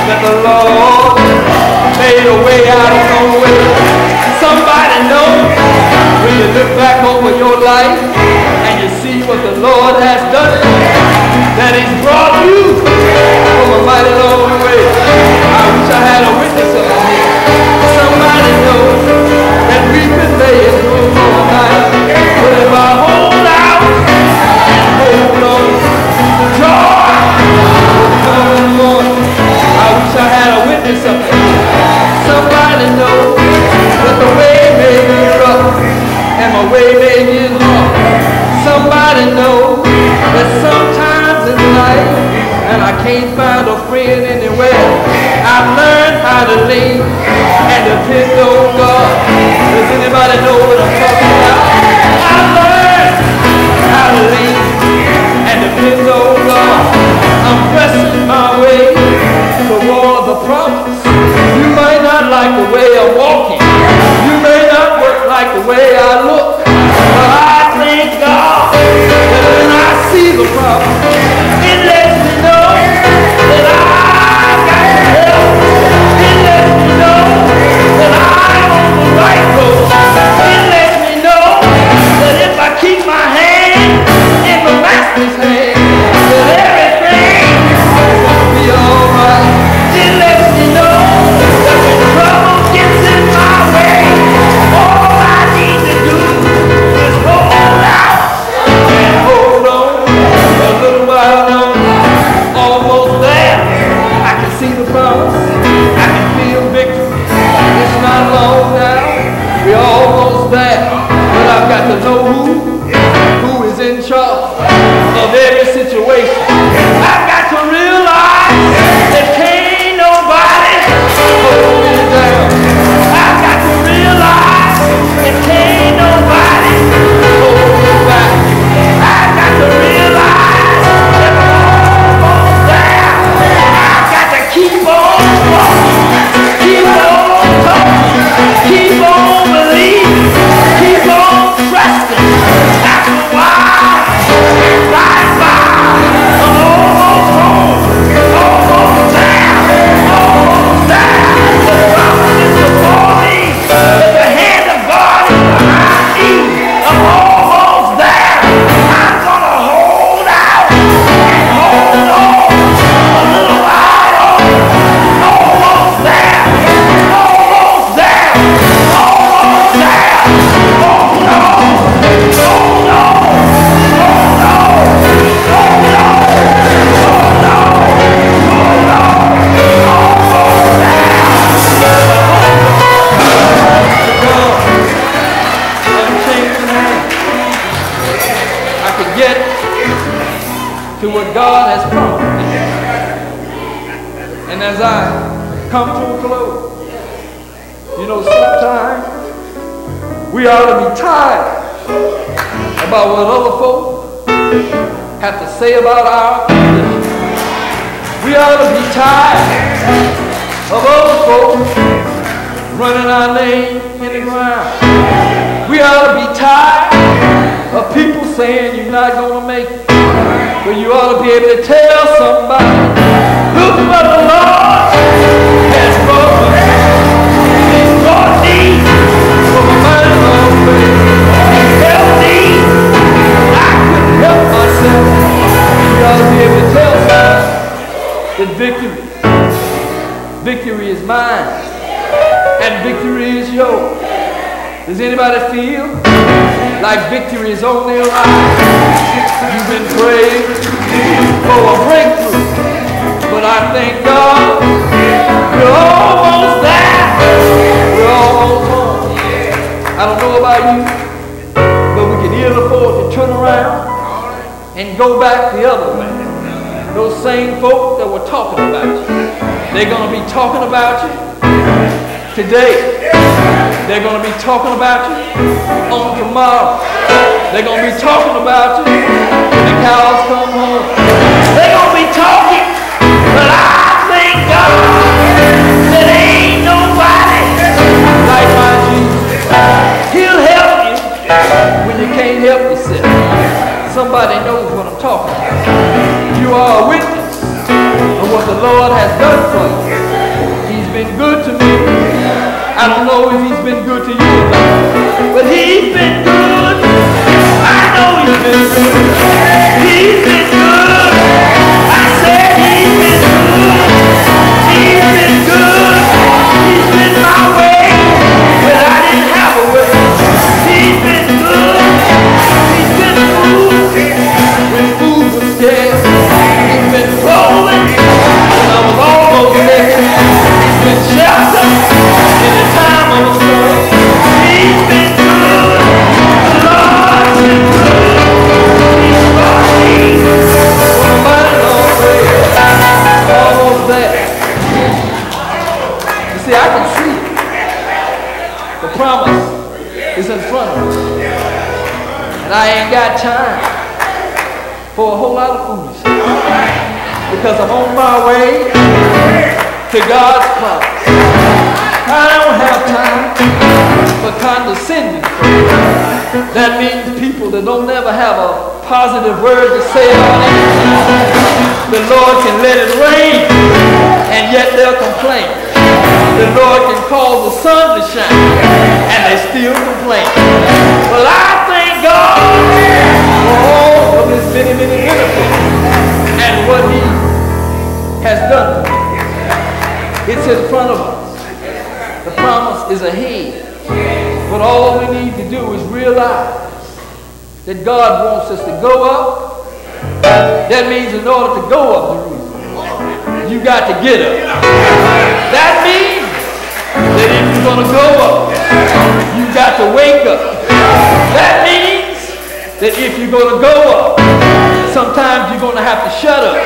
that the Lord made a way out of no way. Somebody knows when you look back over your life and you see what the Lord has done, that He's brought you from a mighty long way. I wish I had a witness of it here. Somebody knows that we've been laying through all night, but if I hold out and hold on, joy will come in the morning. I wish I had a witness of it. Somebody knows that the way may be rough and my way may be long. Somebody knows that sometimes in life, and I can't find a friend anywhere, I've learned how to lean and depend on God. Does anybody know what I'm talking about? I've learned how to lean and depend on God. I'm pressing my way toward the promise. You may not like the way I'm walking. You may not look like the way I look. But I thank God that when I see the promise, it lets me know that I've got help. It lets me know that I'm on the right road. It lets me know that if I keep my hand in the Master's hand, that everything is going to be all right. It lets me know that when trouble gets in my way, all I need to do is hold out and hold on a little while longer. Almost there. I can see the promise. I can feel victory. It's not long now. We're almost there. But I've got to know who is in charge of every situation. I've got to realize that can't nobody hold me down. I've got to realize that can't nobody hold me back. I've got to realize that I'm almost there. I've got to keep on walking, keep on talking, keep on believing, keep on trusting. After a while, right by, I'm almost home, almost there, almost there. The promise is before me, but the hand of God is behind me. I'm almost there. I'm gonna hold out and hold on a little while longer. Almost there, almost there, almost there. Hold on, hold on, hold on, hold on, hold on, hold on, almost there. Unchanging hand. I could get to what God has promised me. And as I come to a close, you know, sometimes we ought to be tired about what other folks have to say about our condition. We ought to be tired of other folks running our name in the ground. We ought to be tired of people saying you're not going to make it. But you ought to be able to tell somebody, look what the Lord has brought me. He's brought me from a mighty long way. He's helped me. I couldn't help myself. You ought to be able to tell somebody that victory is mine, and victory is yours. Does anybody feel like victory is on their life? You've been praying for a breakthrough, but I thank God we're almost there. We're almost home. I don't know about you, but we can ill afford to turn around and go back the other way. Those same folk that were talking about you, they're going to be talking about you today. They're going to be talking about you on tomorrow. They're going to be talking about you when the cows come home. They're going to be talking, but I thank God that ain't nobody like my Jesus. He'll help you when you can't help yourself. Somebody knows what I'm talking about. You are a witness of what the Lord has done for you. He's been good to me. I don't know if he's been good to you or not, but he's been good. I know he's been good. He's been good. I said he's been good. He's been good. He's been my way when I didn't have a way. He's been good. He's been food when food was scarce. He's been clothing when I was almost naked. He's been shelter in the time of a storm. He's been good. The Lord's been good. He's brought me from a mighty long way. Almost there. You see, I can see it. The promise is in front of us. And I ain't got time for a whole lot of foolishness. Because I'm on my way to God's promise. I don't have time for condescending. That means people that don't never have a positive word to say on it. The Lord can let it rain, and yet they'll complain. The Lord can cause the sun to shine, and they still complain. Well, I thank God for all of his many, many benefits and what he has done for me. It's in front of us. The promise is ahead. But all we need to do is realize that God wants us to go up. That means in order to go up Jerusalem, you got to get up. That means that if you're going to go up, you got to wake up. That means that if you're going to go up, sometimes you're going to have to shut up.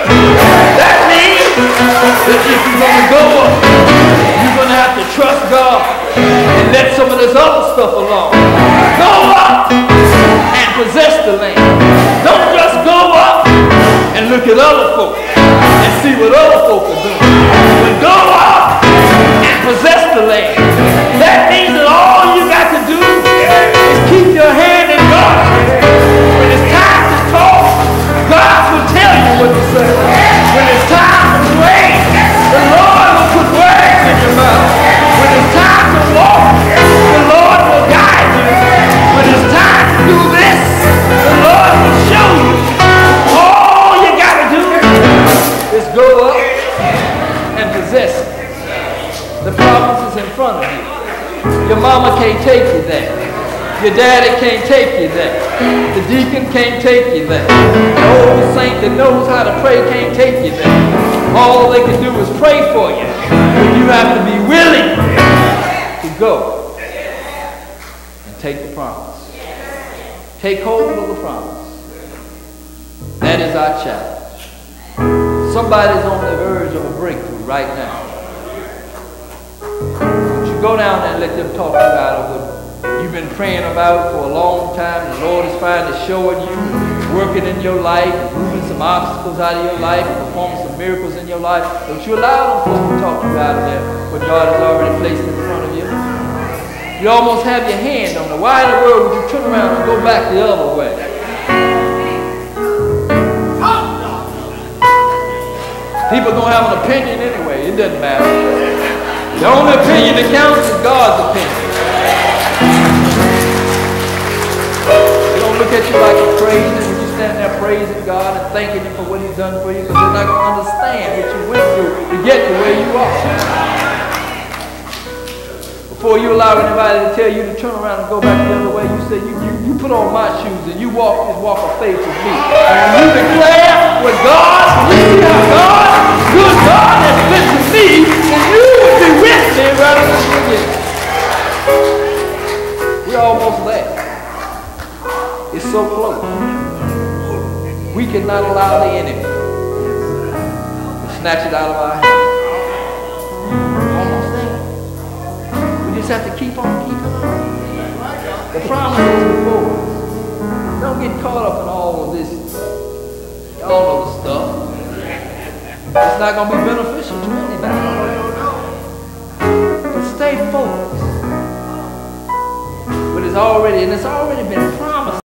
That means that if you're going to go up, you're going to have to trust God and let some of this other stuff alone. Go up and possess the land. Don't just go up and look at other folk and see what other folk are doing. But go up and possess the land. That means that all you got to do is keep your hand in God's hand. When it's time to talk, God will tell you what to say. When it's time to pray, the Lord will put words in your mouth. When it's time to walk, the Lord will guide you. When it's time to do this, the Lord will show you. All you got to do is go up and possess it. The promise is in front of you. Your mama can't take you there. Your daddy can't take you there. The deacon can't take you there. The old saint that knows how to pray can't take you there. All they can do is pray for you. But you have to be willing to go and take the promise. Take hold of the promise. That is our challenge. Somebody's on the verge of a breakthrough right now. Would you go down there and let them talk to you out of what you've been praying about for a long time. The Lord is finally showing you, working in your life, moving some obstacles out of your life, performing some miracles in your life. Don't you allow them folks to talk you out of there, what God has already placed in front of you. You almost have your hand on it. Why in the world would you turn around and go back the other way? People are going to have an opinion anyway. It doesn't matter. The only opinion that counts is God's opinion. They don't look at you like you're crazy when you stand there praising God and thanking him for what he's done for you, because they're not going to understand what you went through to get to where you are. Before you allow anybody to tell you to turn around and go back the other way, you say, you put on my shoes and you walk this walk of faith with me. And you declare with God, you see how God, good God has been to me, and you would be with me rather than against me. We're almost there. It's so close. We cannot allow the enemy to snatch it out of our hands. Almost there. We just have to keep on keeping on. The promise is before us. Don't get caught up in all of this, all of the stuff. It's not going to be beneficial to anybody. But stay focused. But it's already